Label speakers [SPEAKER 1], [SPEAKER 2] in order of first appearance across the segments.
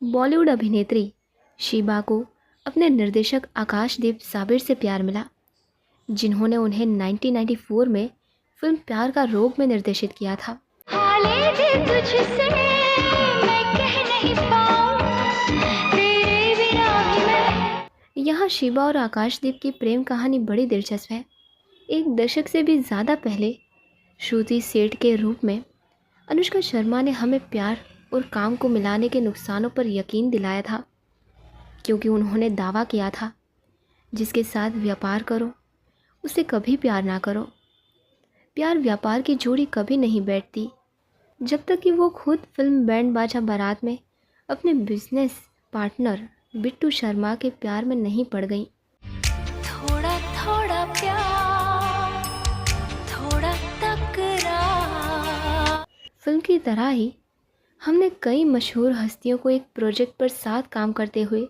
[SPEAKER 1] बॉलीवुड अभिनेत्री शीबा को अपने निर्देशक आकाशदीप साबिर से प्यार मिला, जिन्होंने उन्हें 1994 में फिल्म प्यार का रोग में निर्देशित किया था। हाले जे तुझसे मैं कह नहीं पाऊं, तेरे बिना भी मैं। यहाँ शीबा और आकाशदीप की प्रेम कहानी बड़ी दिलचस्प है। एक दशक से भी ज़्यादा पहले श्रुति सेठ के रूप में अनुष्का शर्मा ने हमें प्यार और काम को मिलाने के नुकसानों पर यकीन दिलाया था, क्योंकि उन्होंने दावा किया था, जिसके साथ व्यापार करो उसे कभी प्यार ना करो। प्यार व्यापार की जोड़ी कभी नहीं बैठती, जब तक कि वो खुद फिल्म बैंड बाजा बारात में अपने बिजनेस पार्टनर बिट्टू शर्मा के प्यार में नहीं पड़ गई। थोड़ा थोड़ा प्यार, थोड़ा तकरार। फिल्म की तरह ही हमने कई मशहूर हस्तियों को एक प्रोजेक्ट पर साथ काम करते हुए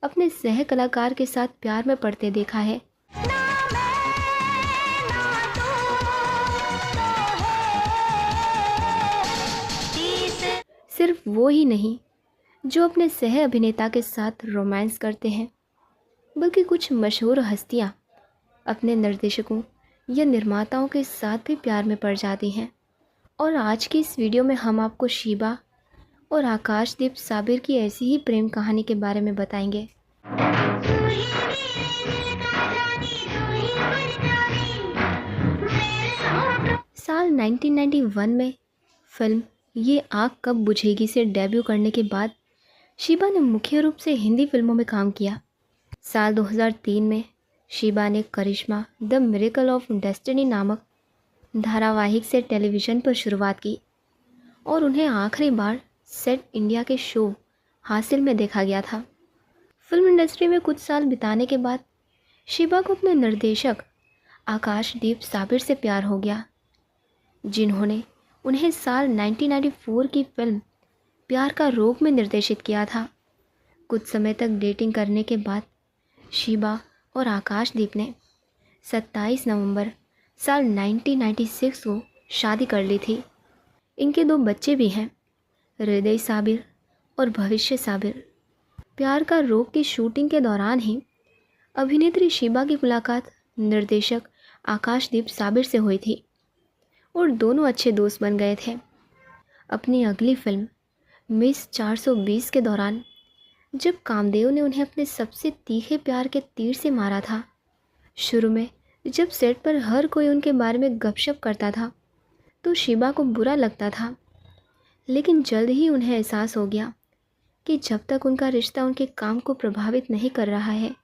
[SPEAKER 1] अपने सह कलाकार के साथ प्यार में पड़ते देखा है। सिर्फ वो ही नहीं जो अपने सह अभिनेता के साथ रोमांस करते हैं, बल्कि कुछ मशहूर हस्तियां अपने निर्देशकों या निर्माताओं के साथ भी प्यार में पड़ जाती हैं। और आज की इस वीडियो में हम आपको शीबा और आकाशदीप साबिर की ऐसी ही प्रेम कहानी के बारे में बताएंगे। साल 1991 में फिल्म ये आग कब बुझेगी से डेब्यू करने के बाद शीबा ने मुख्य रूप से हिंदी फिल्मों में काम किया। साल 2003 में शीबा ने करिश्मा द मिरेकल ऑफ डेस्टिनी नामक धारावाहिक से टेलीविज़न पर शुरुआत की और उन्हें आखिरी बार सेट इंडिया के शो हासिल में देखा गया था। फिल्म इंडस्ट्री में कुछ साल बिताने के बाद शीबा को अपने निर्देशक आकाशदीप साबिर से प्यार हो गया, जिन्होंने उन्हें साल 1994 की फिल्म प्यार का रोग में निर्देशित किया था। कुछ समय तक डेटिंग करने के बाद शीबा और आकाशदीप ने 27 नवंबर साल 1996 को शादी कर ली थी। इनके 2 बच्चे भी हैं, हृदय साबिर और भविष्य साबिर। प्यार का रोग की शूटिंग के दौरान ही अभिनेत्री शीबा की मुलाकात निर्देशक आकाशदीप साबिर से हुई थी और दोनों अच्छे दोस्त बन गए थे। अपनी अगली फिल्म मिस 420 के दौरान जब कामदेव ने उन्हें अपने सबसे तीखे प्यार के तीर से मारा था, शुरू में जब सेट पर हर कोई उनके बारे में गपशप करता था तो शीबा को बुरा लगता था, लेकिन जल्द ही उन्हें एहसास हो गया कि जब तक उनका रिश्ता उनके काम को प्रभावित नहीं कर रहा है,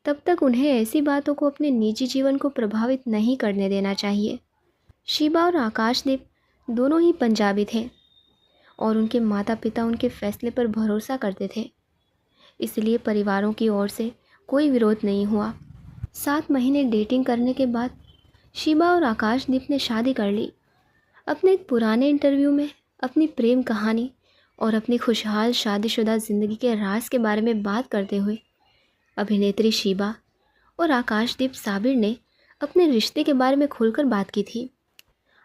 [SPEAKER 1] तब तक उन्हें ऐसी बातों को अपने निजी जीवन को प्रभावित नहीं करने देना चाहिए। शीबा और आकाशदीप दोनों ही पंजाबी थे और उनके माता पिता उनके फैसले पर भरोसा करते थे, इसलिए परिवारों की ओर से कोई विरोध नहीं हुआ। 7 महीने डेटिंग करने के बाद शीबा और आकाशदीप ने शादी कर ली। अपने एक पुराने इंटरव्यू में अपनी प्रेम कहानी और अपनी खुशहाल शादीशुदा ज़िंदगी के राज के बारे में बात करते हुए अभिनेत्री शीबा और आकाशदीप साबिर ने अपने रिश्ते के बारे में खुलकर बात की थी।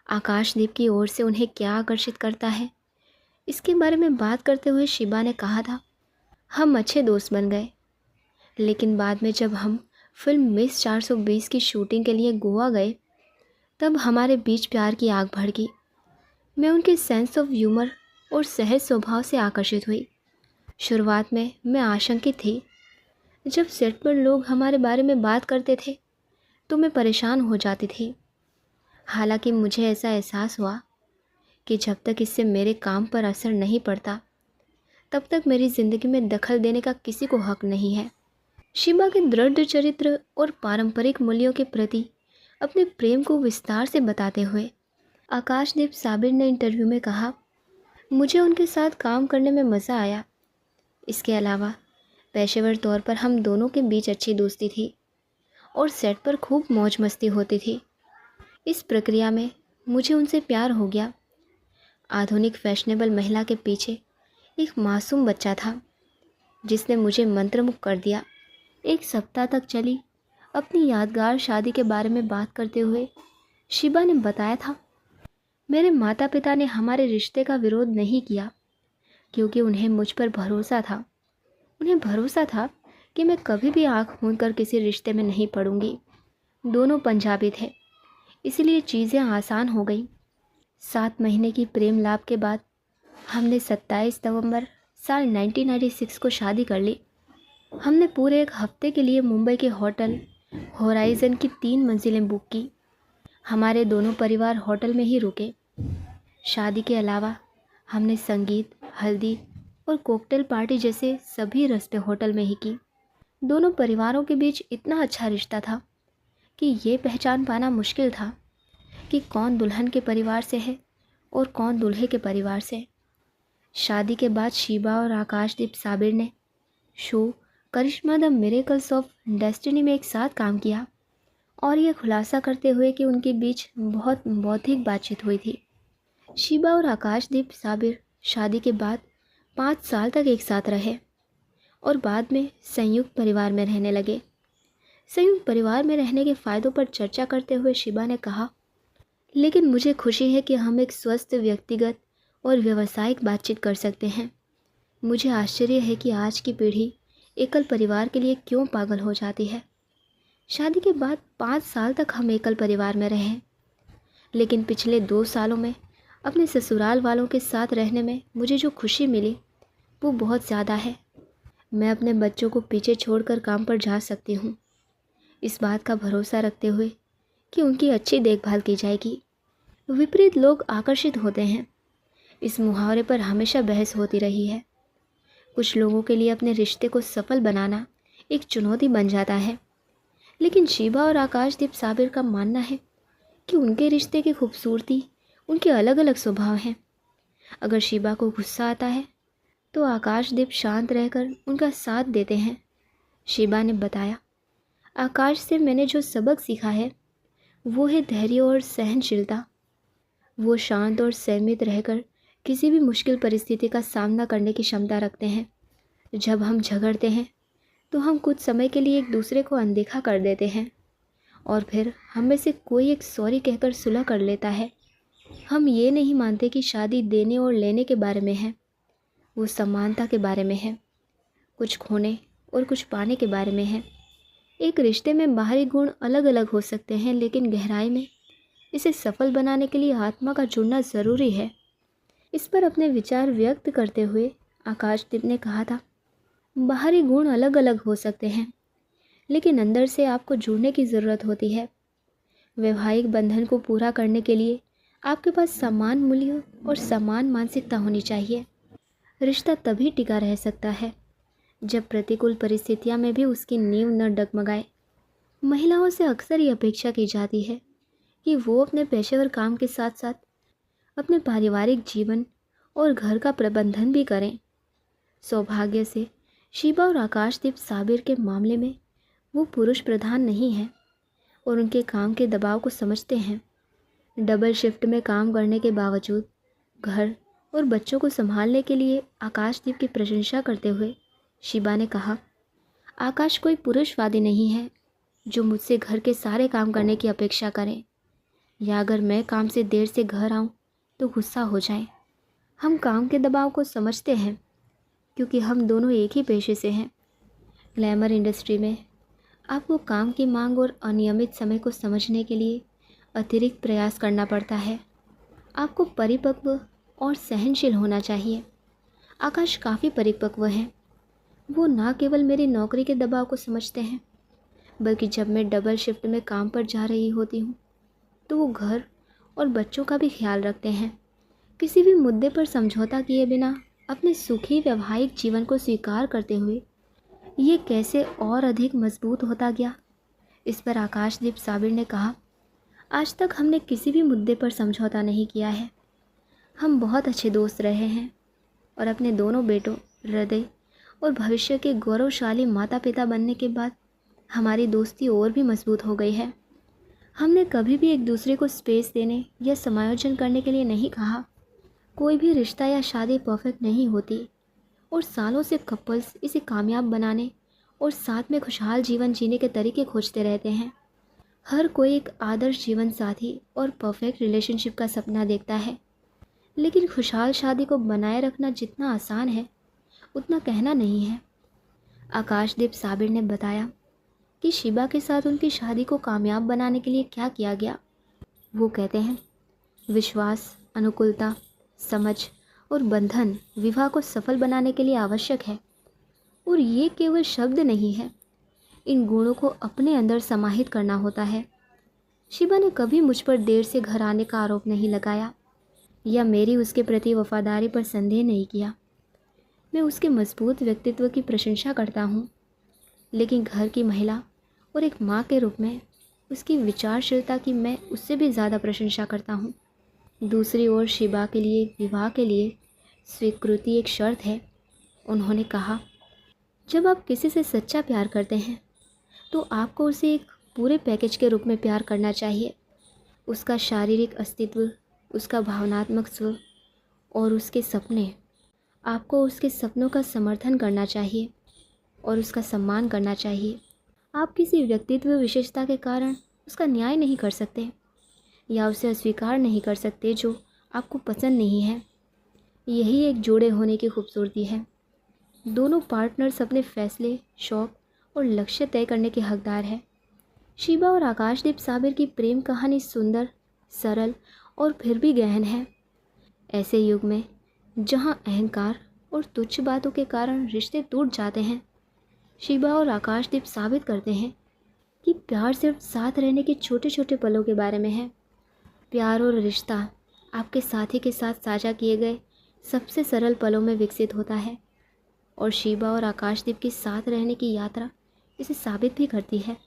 [SPEAKER 1] आकाशदीप की ओर से उन्हें क्या आकर्षित करता है, इसके बारे में बात करते हुए शीबा ने कहा था, हम अच्छे दोस्त बन गए, लेकिन बाद में जब हम फिल्म मिस 420 की शूटिंग के लिए गोवा गए, तब हमारे बीच प्यार की आग भड़की। मैं उनके सेंस ऑफ ह्यूमर और सहज स्वभाव से आकर्षित हुई। शुरुआत में मैं आशंकित थी। जब सेट पर लोग हमारे बारे में बात करते थे तो मैं परेशान हो जाती थी। हालांकि मुझे ऐसा एहसास हुआ कि जब तक इससे मेरे काम पर असर नहीं पड़ता, तब तक मेरी ज़िंदगी में दखल देने का किसी को हक नहीं है। शीबा के दृढ़ चरित्र और पारंपरिक मूल्यों के प्रति अपने प्रेम को विस्तार से बताते हुए आकाशदीप साबिर ने इंटरव्यू में कहा, मुझे उनके साथ काम करने में मज़ा आया। इसके अलावा पेशेवर तौर पर हम दोनों के बीच अच्छी दोस्ती थी और सेट पर खूब मौज मस्ती होती थी। इस प्रक्रिया में मुझे उनसे प्यार हो गया। आधुनिक फैशनेबल महिला के पीछे एक मासूम बच्चा था जिसने मुझे मंत्रमुग्ध कर दिया। 1 सप्ताह तक चली अपनी यादगार शादी के बारे में बात करते हुए शीबा ने बताया था, मेरे माता पिता ने हमारे रिश्ते का विरोध नहीं किया, क्योंकि उन्हें मुझ पर भरोसा था। उन्हें भरोसा था कि मैं कभी भी आँख मूंद कर किसी रिश्ते में नहीं पड़ूंगी। दोनों पंजाबी थे, इसलिए चीज़ें आसान हो गई। 7 महीने की प्रेम लाप के बाद हमने 27 नवंबर साल 1996 को शादी कर ली। हमने पूरे एक हफ्ते के लिए मुंबई के होटल होराइजन की 3 मंजिलें बुक की। हमारे दोनों परिवार होटल में ही रुके। शादी के अलावा हमने संगीत, हल्दी और कॉकटेल पार्टी जैसे सभी रस्में होटल में ही की। दोनों परिवारों के बीच इतना अच्छा रिश्ता था कि ये पहचान पाना मुश्किल था कि कौन दुल्हन के परिवार से है और कौन दूल्हे के परिवार से। शादी के बाद शीबा और आकाशदीप साबिर ने show Karishma the miracles of destiny में एक साथ काम किया और ये खुलासा करते हुए कि उनके बीच बहुत बौद्धिक बातचीत हुई थी। शीबा और आकाशदीप साबिर शादी के बाद 5 साल तक एक साथ रहे और बाद में संयुक्त परिवार में रहने लगे। संयुक्त परिवार में रहने के फ़ायदों पर चर्चा करते हुए शीबा ने कहा, लेकिन मुझे खुशी है कि हम एक स्वस्थ व्यक्तिगत और व्यावसायिक बातचीत कर सकते हैं। मुझे आश्चर्य है कि आज की पीढ़ी एकल परिवार के लिए क्यों पागल हो जाती है। शादी के बाद 5 साल तक हम एकल परिवार में रहे, लेकिन पिछले 2 सालों में अपने ससुराल वालों के साथ रहने में मुझे जो खुशी मिली वो बहुत ज़्यादा है। मैं अपने बच्चों को पीछे छोड़कर काम पर जा सकती हूँ, इस बात का भरोसा रखते हुए कि उनकी अच्छी देखभाल की जाएगी। विपरीत लोग आकर्षित होते हैं, इस मुहावरे पर हमेशा बहस होती रही है। कुछ लोगों के लिए अपने रिश्ते को सफल बनाना एक चुनौती बन जाता है, लेकिन शीबा और आकाशदीप साबिर का मानना है कि उनके रिश्ते की खूबसूरती उनके अलग अलग स्वभाव हैं। अगर शीबा को गुस्सा आता है तो आकाशदीप शांत रहकर उनका साथ देते हैं। शीबा ने बताया, आकाश से मैंने जो सबक सीखा है वो है धैर्य और सहनशीलता। वो शांत और संयमित रहकर किसी भी मुश्किल परिस्थिति का सामना करने की क्षमता रखते हैं। जब हम झगड़ते हैं तो हम कुछ समय के लिए एक दूसरे को अनदेखा कर देते हैं और फिर हम में से कोई एक सॉरी कहकर सुलह कर लेता है। हम ये नहीं मानते कि शादी देने और लेने के बारे में है, वो समानता के बारे में है, कुछ खोने और कुछ पाने के बारे में है। एक रिश्ते में बाहरी गुण अलग अलग हो सकते हैं, लेकिन गहराई में इसे सफल बनाने के लिए आत्मा का जुड़ना ज़रूरी है। इस पर अपने विचार व्यक्त करते हुए आकाशदीप ने कहा था, बाहरी गुण अलग अलग हो सकते हैं, लेकिन अंदर से आपको जुड़ने की ज़रूरत होती है। वैवाहिक बंधन को पूरा करने के लिए आपके पास समान मूल्य और समान मानसिकता होनी चाहिए। रिश्ता तभी टिका रह सकता है जब प्रतिकूल परिस्थितियां में भी उसकी नींव न डगमगाए। महिलाओं से अक्सर ये अपेक्षा की जाती है कि वो अपने पेशेवर काम के साथ साथ अपने पारिवारिक जीवन और घर का प्रबंधन भी करें। सौभाग्य से शीबा और आकाशदीप साबिर के मामले में वो पुरुष प्रधान नहीं है और उनके काम के दबाव को समझते हैं। डबल शिफ्ट में काम करने के बावजूद घर और बच्चों को संभालने के लिए आकाशदीप की प्रशंसा करते हुए शीबा ने कहा, आकाश कोई पुरुषवादी नहीं है जो मुझसे घर के सारे काम करने की अपेक्षा करे या अगर मैं काम से देर से घर आऊँ तो गुस्सा हो जाए। हम काम के दबाव को समझते हैं क्योंकि हम दोनों एक ही पेशे से हैं। ग्लैमर इंडस्ट्री में आपको काम की मांग और अनियमित समय को समझने के लिए अतिरिक्त प्रयास करना पड़ता है। आपको परिपक्व और सहनशील होना चाहिए। आकाश काफ़ी परिपक्व हैं। वो ना केवल मेरी नौकरी के दबाव को समझते हैं, बल्कि जब मैं डबल शिफ्ट में काम पर जा रही होती हूँ तो वो घर और बच्चों का भी ख्याल रखते हैं। किसी भी मुद्दे पर समझौता किए बिना अपने सुखी वैवाहिक जीवन को स्वीकार करते हुए ये कैसे और अधिक मजबूत होता गया। इस पर आकाशदीप साबिर ने कहा, आज तक हमने किसी भी मुद्दे पर समझौता नहीं किया है। हम बहुत अच्छे दोस्त रहे हैं और अपने दोनों बेटों, हृदय और भविष्य के गौरवशाली माता पिता बनने के बाद हमारी दोस्ती और भी मजबूत हो गई है। हमने कभी भी एक दूसरे को स्पेस देने या समायोजन करने के लिए नहीं कहा। कोई भी रिश्ता या शादी परफेक्ट नहीं होती और सालों से कपल्स इसे कामयाब बनाने और साथ में खुशहाल जीवन जीने के तरीके खोजते रहते हैं। हर कोई एक आदर्श जीवन साथी और परफेक्ट रिलेशनशिप का सपना देखता है, लेकिन खुशहाल शादी को बनाए रखना जितना आसान है उतना कहना नहीं है। आकाशदीप साबिर ने बताया कि शिबा के साथ उनकी शादी को कामयाब बनाने के लिए क्या किया गया। वो कहते हैं, विश्वास, अनुकूलता, समझ और बंधन विवाह को सफल बनाने के लिए आवश्यक है। और ये केवल शब्द नहीं है, इन गुणों को अपने अंदर समाहित करना होता है। शिबा ने कभी मुझ पर देर से घर आने का आरोप नहीं लगाया या मेरी उसके प्रति वफादारी पर संदेह नहीं किया। मैं उसके मजबूत व्यक्तित्व की प्रशंसा करता हूँ, लेकिन घर की महिला और एक माँ के रूप में उसकी विचारशीलता की मैं उससे भी ज़्यादा प्रशंसा करता हूँ। दूसरी ओर शिबा के लिए विवाह के लिए स्वीकृति एक शर्त है। उन्होंने कहा, जब आप किसी से सच्चा प्यार करते हैं तो आपको उसे एक पूरे पैकेज के रूप में प्यार करना चाहिए। उसका शारीरिक अस्तित्व, उसका भावनात्मक स्व और उसके सपने। आपको उसके सपनों का समर्थन करना चाहिए और उसका सम्मान करना चाहिए। आप किसी व्यक्तित्व विशेषता के कारण उसका न्याय नहीं कर सकते या उसे अस्वीकार नहीं कर सकते जो आपको पसंद नहीं है। यही एक जोड़े होने की खूबसूरती है। दोनों पार्टनर्स अपने फैसले, शौक और लक्ष्य तय करने के हकदार हैं। शिबा और आकाशदीप साबिर की प्रेम कहानी सुंदर, सरल और फिर भी गहन है। ऐसे युग में जहां अहंकार और तुच्छ बातों के कारण रिश्ते टूट जाते हैं, शिबा और आकाशदीप साबित करते हैं कि प्यार सिर्फ साथ रहने के छोटे छोटे पलों के बारे में है। प्यार और रिश्ता आपके साथी के साथ साझा किए गए सबसे सरल पलों में विकसित होता है और शिबा और आकाशदीप के साथ रहने की यात्रा इसे साबित भी करती है।